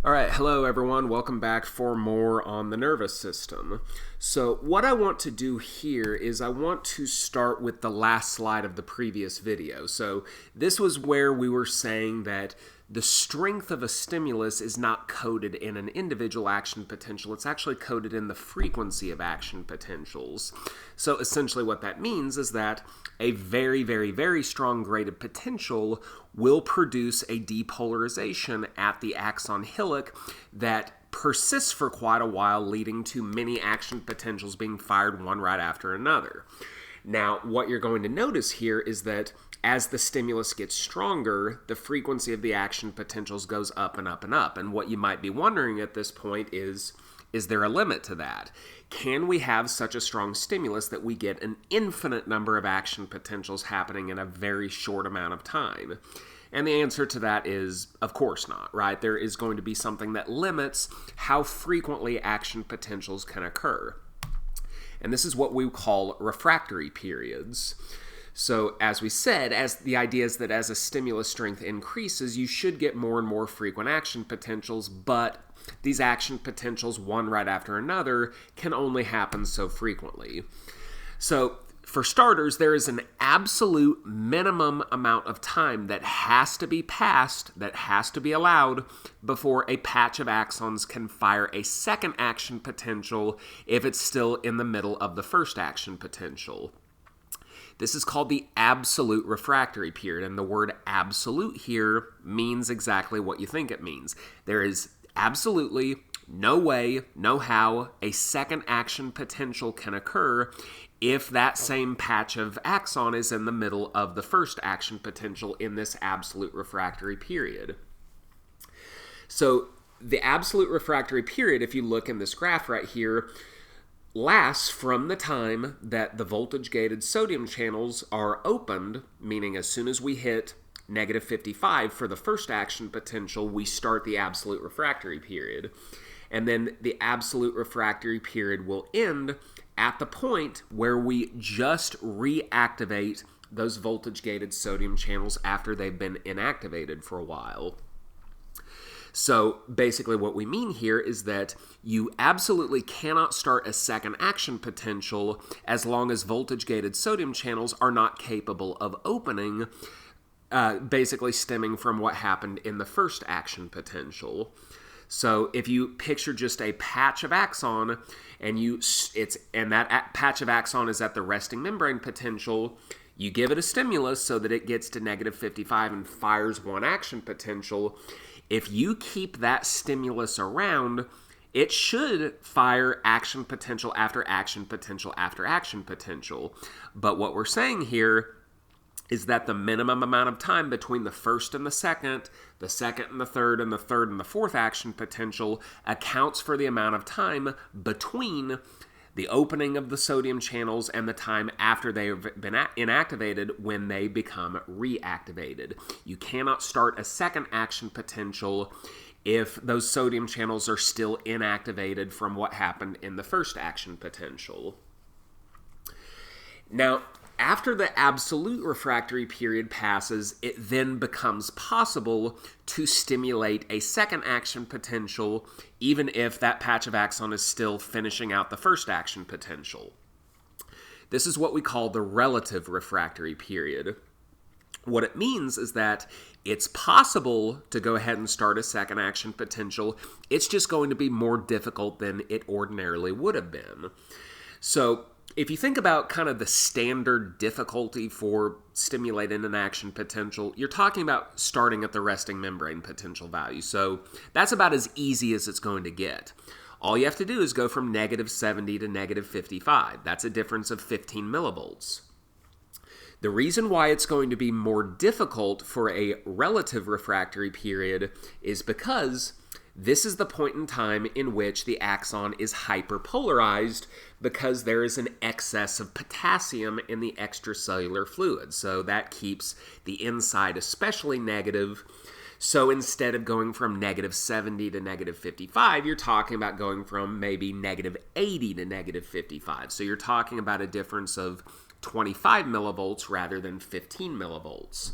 All right, hello everyone. Welcome back for more on the nervous system. So what I want to do here is I want to start with the last slide of the previous video. So this was where we were saying that the strength of a stimulus is not coded in an individual action potential. It's actually coded in the frequency of action potentials. So essentially what that means is that a very, very, very strong graded potential will produce a depolarization at the axon hillock that persists for quite a while, leading to many action potentials being fired one right after another. Now, what you're going to notice here is that as the stimulus gets stronger, the frequency of the action potentials goes up and up and up. And what you might be wondering at this point is there a limit to that? Can we have such a strong stimulus that we get an infinite number of action potentials happening in a very short amount of time? And the answer to that is, of course not, right? There is going to be something that limits how frequently action potentials can occur. And this is what we call refractory periods. So as we said, as the idea is that as a stimulus strength increases, you should get more and more frequent action potentials, but these action potentials, one right after another, can only happen so frequently. So for starters, there is an absolute minimum amount of time that has to be passed, that has to be allowed, before a patch of axons can fire a second action potential if it's still in the middle of the first action potential. This is called the absolute refractory period, and the word absolute here means exactly what you think it means. There is absolutely no way, no how a second action potential can occur if that same patch of axon is in the middle of the first action potential in this absolute refractory period. So the absolute refractory period, if you look in this graph right here, lasts from the time that the voltage-gated sodium channels are opened, meaning as soon as we hit negative 55 for the first action potential, we start the absolute refractory period. And then the absolute refractory period will end at the point where we just reactivate those voltage-gated sodium channels after they've been inactivated for a while. So basically what we mean here is that you absolutely cannot start a second action potential as long as voltage-gated sodium channels are not capable of opening, basically stemming from what happened in the first action potential. So if you picture just a patch of axon and that patch of axon is at the resting membrane potential, you give it a stimulus so that it gets to negative 55 and fires one action potential. If you keep that stimulus around, it should fire action potential after action potential after action potential. But what we're saying here is that the minimum amount of time between the first and the second and the third, and the third and the fourth action potential accounts for the amount of time between the opening of the sodium channels and the time after they've been inactivated when they become reactivated. You cannot start a second action potential if those sodium channels are still inactivated from what happened in the first action potential. Now, after the absolute refractory period passes, it then becomes possible to stimulate a second action potential, even if that patch of axon is still finishing out the first action potential. This is what we call the relative refractory period. What it means is that it's possible to go ahead and start a second action potential. It's just going to be more difficult than it ordinarily would have been. So if you think about kind of the standard difficulty for stimulating an action potential, you're talking about starting at the resting membrane potential value. So that's about as easy as it's going to get. All you have to do is go from negative 70 to negative 55. That's a difference of 15 millivolts. The reason why it's going to be more difficult for a relative refractory period is because this is the point in time in which the axon is hyperpolarized because there is an excess of potassium in the extracellular fluid. So that keeps the inside especially negative. So instead of going from negative 70 to negative 55, you're talking about going from maybe negative 80 to negative 55. So you're talking about a difference of 25 millivolts rather than 15 millivolts.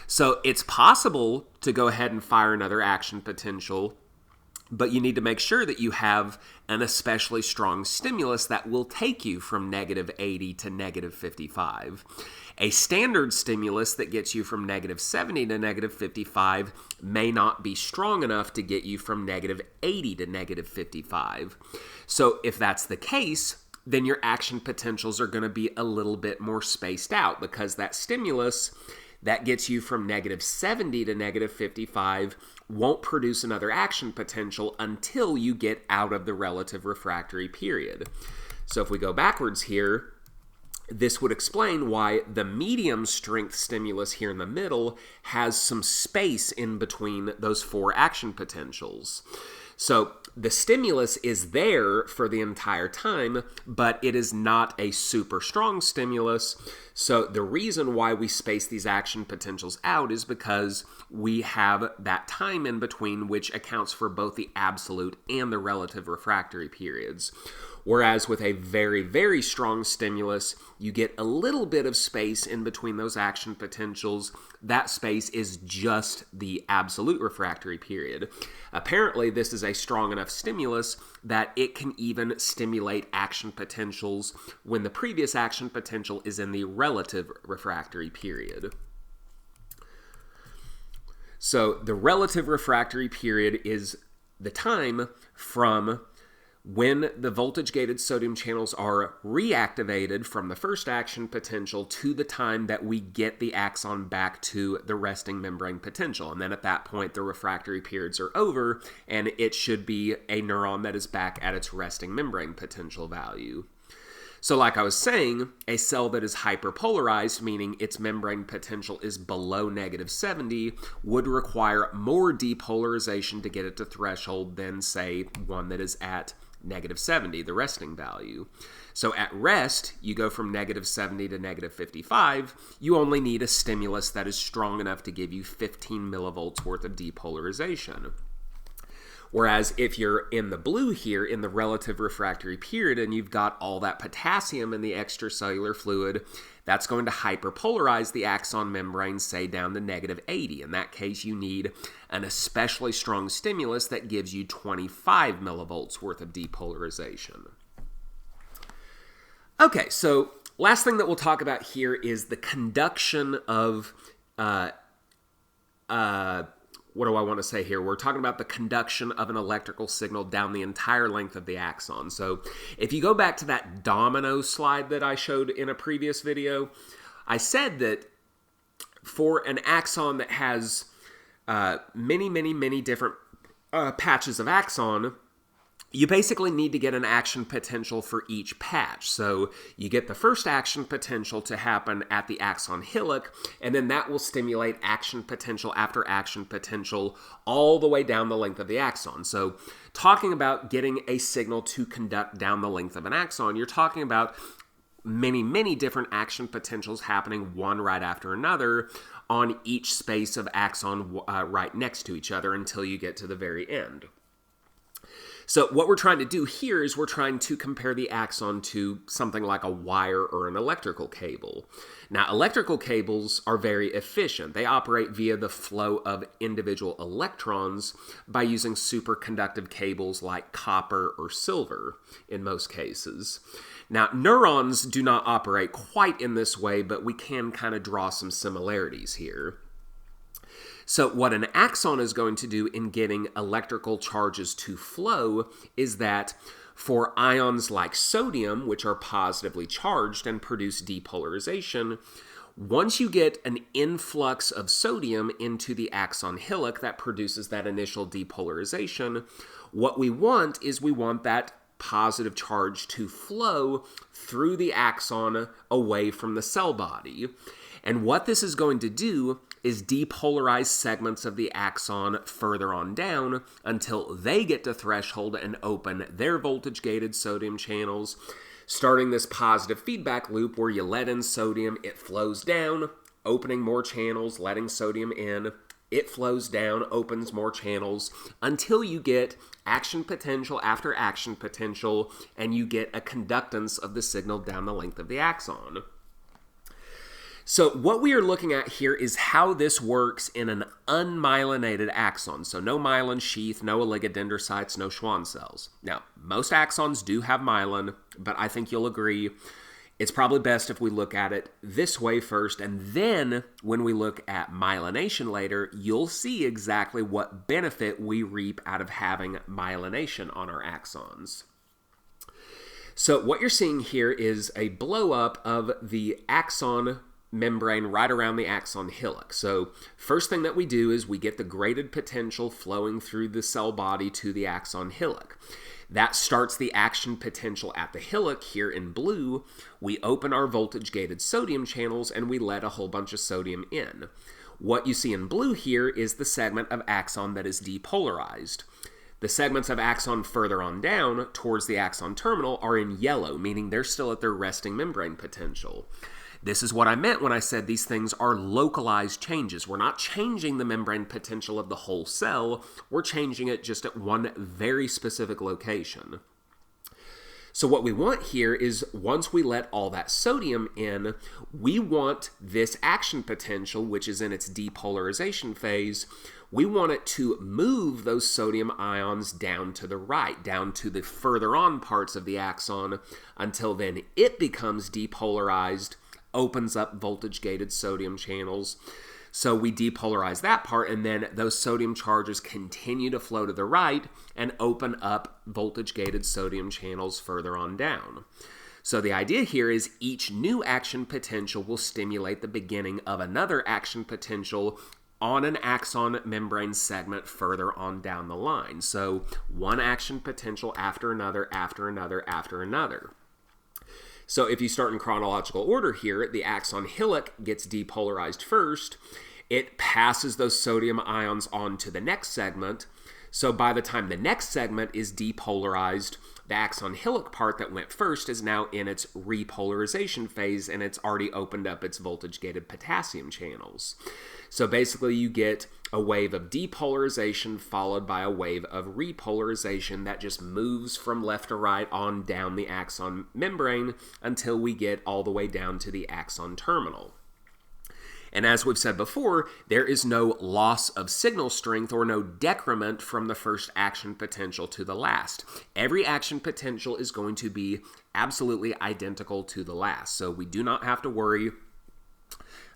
So it's possible to go ahead and fire another action potential But you need to make sure that you have an especially strong stimulus that will take you from negative 80 to negative 55. A standard stimulus that gets you from negative 70 to negative 55 may not be strong enough to get you from negative 80 to negative 55. So if that's the case, then your action potentials are going to be a little bit more spaced out, because that stimulus that gets you from negative 70 to negative 55 won't produce another action potential until you get out of the relative refractory period. So if we go backwards here, this would explain why the medium strength stimulus here in the middle has some space in between those 4 action potentials. So the stimulus is there for the entire time, but it is not a super strong stimulus. So the reason why we space these action potentials out is because we have that time in between, which accounts for both the absolute and the relative refractory periods. Whereas with a very, very strong stimulus, you get a little bit of space in between those action potentials. That space is just the absolute refractory period. Apparently, this is a strong enough stimulus that it can even stimulate action potentials when the previous action potential is in the relative refractory period. So the relative refractory period is the time from when the voltage-gated sodium channels are reactivated from the first action potential to the time that we get the axon back to the resting membrane potential. And then at that point, the refractory periods are over, and it should be a neuron that is back at its resting membrane potential value. So like I was saying, a cell that is hyperpolarized, meaning its membrane potential is below negative 70, would require more depolarization to get it to threshold than, say, one that is at negative 70, the resting value. So at rest, you go from negative 70 to negative 55. You only need a stimulus that is strong enough to give you 15 millivolts worth of depolarization. Whereas if you're in the blue here, in the relative refractory period, and you've got all that potassium in the extracellular fluid, that's going to hyperpolarize the axon membrane, say, down to negative 80. In that case, you need an especially strong stimulus that gives you 25 millivolts worth of depolarization. Okay, so last thing that we'll talk about here is the conduction of what do I want to say here? We're talking about the conduction of an electrical signal down the entire length of the axon. So if you go back to that domino slide that I showed in a previous video, I said that for an axon that has many different patches of axon, you basically need to get an action potential for each patch. So you get the first action potential to happen at the axon hillock, and then that will stimulate action potential after action potential all the way down the length of the axon. So talking about getting a signal to conduct down the length of an axon, you're talking about many different action potentials happening one right after another on each space of axon right next to each other until you get to the very end. So what we're trying to do here is we're trying to compare the axon to something like a wire or an electrical cable. Now, electrical cables are very efficient. They operate via the flow of individual electrons by using superconductive cables like copper or silver in most cases. Now, neurons do not operate quite in this way, but we can kind of draw some similarities here. So what an axon is going to do in getting electrical charges to flow is that for ions like sodium, which are positively charged and produce depolarization, once you get an influx of sodium into the axon hillock that produces that initial depolarization, what we want is we want that positive charge to flow through the axon away from the cell body. And what this is going to do is depolarize segments of the axon further on down until they get to threshold and open their voltage-gated sodium channels, starting this positive feedback loop where you let in sodium, it flows down, opening more channels, letting sodium in, it flows down, opens more channels, until you get action potential after action potential, and you get a conductance of the signal down the length of the axon. So what we are looking at here is how this works in an unmyelinated axon. So no myelin sheath, no oligodendrocytes, no Schwann cells. Now, most axons do have myelin, but I think you'll agree it's probably best if we look at it this way first, and then when we look at myelination later, you'll see exactly what benefit we reap out of having myelination on our axons. So what you're seeing here is a blow up of the axon membrane right around the axon hillock. So first thing that we do is we get the graded potential flowing through the cell body to the axon hillock. That starts the action potential at the hillock here in blue. We open our voltage-gated sodium channels and we let a whole bunch of sodium in. What you see in blue here is the segment of axon that is depolarized. The segments of axon further on down towards the axon terminal are in yellow, meaning they're still at their resting membrane potential. This is what I meant when I said these things are localized changes. We're not changing the membrane potential of the whole cell. We're changing it just at one very specific location. So what we want here is once we let all that sodium in, we want this action potential, which is in its depolarization phase, we want it to move those sodium ions down to the right, down to the further on parts of the axon, until then it becomes depolarized, opens up voltage-gated sodium channels. So we depolarize that part, and then those sodium charges continue to flow to the right and open up voltage-gated sodium channels further on down. So the idea here is each new action potential will stimulate the beginning of another action potential on an axon membrane segment further on down the line. So one action potential after another, after another, after another. So if you start in chronological order here, the axon hillock gets depolarized first. It passes those sodium ions on to the next segment. So by the time the next segment is depolarized, the axon hillock part that went first is now in its repolarization phase, and it's already opened up its voltage-gated potassium channels. So basically you get a wave of depolarization followed by a wave of repolarization that just moves from left to right on down the axon membrane until we get all the way down to the axon terminal. And as we've said before, there is no loss of signal strength or no decrement from the first action potential to the last. Every action potential is going to be absolutely identical to the last. So we do not have to worry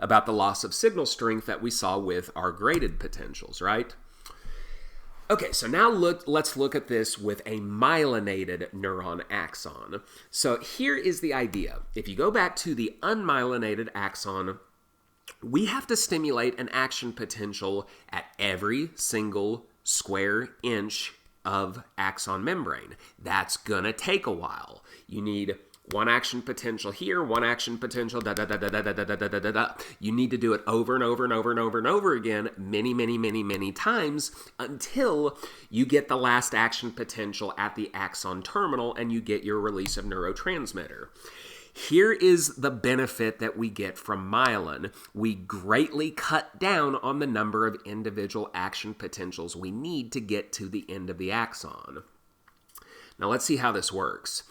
about the loss of signal strength that we saw with our graded potentials, right? Okay, so now let's look at this with a myelinated neuron axon. So here is the idea. If you go back to the unmyelinated axon, we have to stimulate an action potential at every single square inch of axon membrane. That's gonna take a while. You need one action potential here, one action potential, da-da-da-da-da-da-da-da-da-da. You need to do it over and over and over and over and over again many times until you get the last action potential at the axon terminal and you get your release of neurotransmitter. Here is the benefit that we get from myelin. We greatly cut down on the number of individual action potentials we need to get to the end of the axon. Now let's see how this works.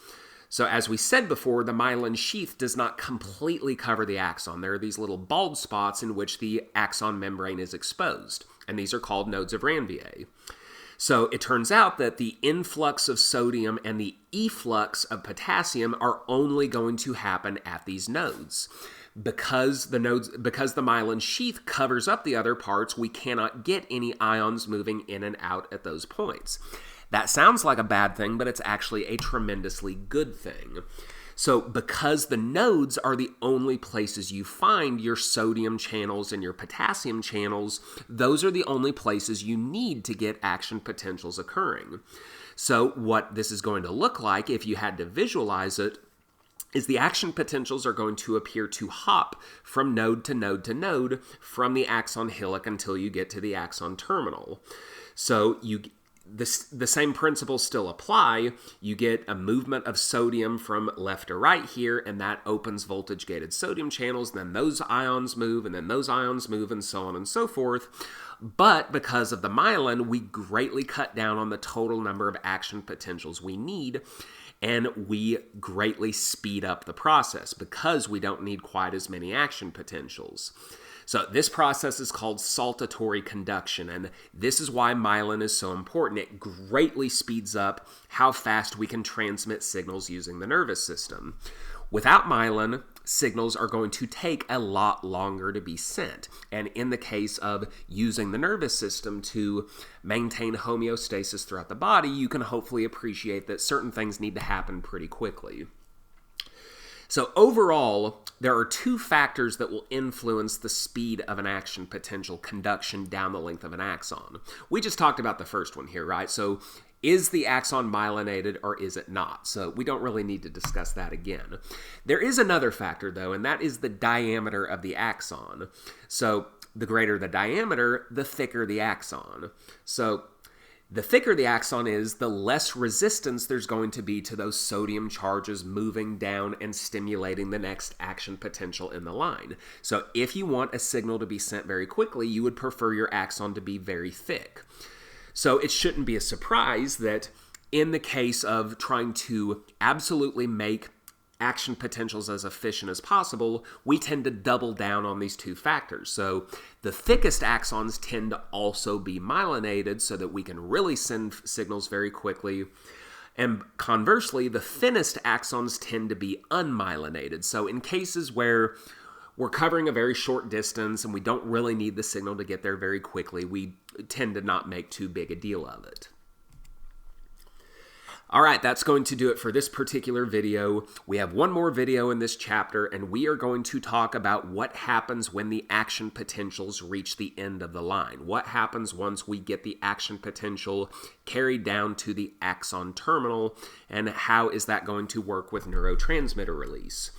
So as we said before, the myelin sheath does not completely cover the axon. There are these little bald spots in which the axon membrane is exposed, and these are called nodes of Ranvier. So it turns out that the influx of sodium and the efflux of potassium are only going to happen at these nodes. Because the myelin sheath covers up the other parts, we cannot get any ions moving in and out at those points. That sounds like a bad thing, but it's actually a tremendously good thing. So because the nodes are the only places you find your sodium channels and your potassium channels, those are the only places you need to get action potentials occurring. So what this is going to look like, if you had to visualize it, is the action potentials are going to appear to hop from node to node to node from the axon hillock until you get to the axon terminal. So the same principles still apply. You get a movement of sodium from left to right here, and that opens voltage-gated sodium channels. Then those ions move, and then those ions move, and so on and so forth. But because of the myelin, we greatly cut down on the total number of action potentials we need. and we greatly speed up the process because we don't need quite as many action potentials. So this process is called saltatory conduction, and this is why myelin is so important. It greatly speeds up how fast we can transmit signals using the nervous system. Without myelin, signals are going to take a lot longer to be sent. And in the case of using the nervous system to maintain homeostasis throughout the body, you can hopefully appreciate that certain things need to happen pretty quickly. So overall, there are two factors that will influence the speed of an action potential conduction down the length of an axon. We just talked about the first one here, right? So is the axon myelinated or is it not? So we don't really need to discuss that again. There is another factor, though, and that is the diameter of the axon. So the greater the diameter, the thicker the axon. So the thicker the axon is, the less resistance there's going to be to those sodium charges moving down and stimulating the next action potential in the line. So if you want a signal to be sent very quickly, you would prefer your axon to be very thick. So it shouldn't be a surprise that in the case of trying to absolutely make action potentials as efficient as possible, we tend to double down on these two factors. So the thickest axons tend to also be myelinated so that we can really send signals very quickly. And conversely, the thinnest axons tend to be unmyelinated. So in cases where we're covering a very short distance and we don't really need the signal to get there very quickly, we tend to not make too big a deal of it. All right, that's going to do it for this particular video. We have one more video in this chapter, and we are going to talk about what happens when the action potentials reach the end of the line. What happens once we get the action potential carried down to the axon terminal, and how is that going to work with neurotransmitter release?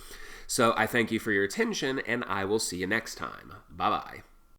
So I thank you for your attention, and I will see you next time. Bye-bye.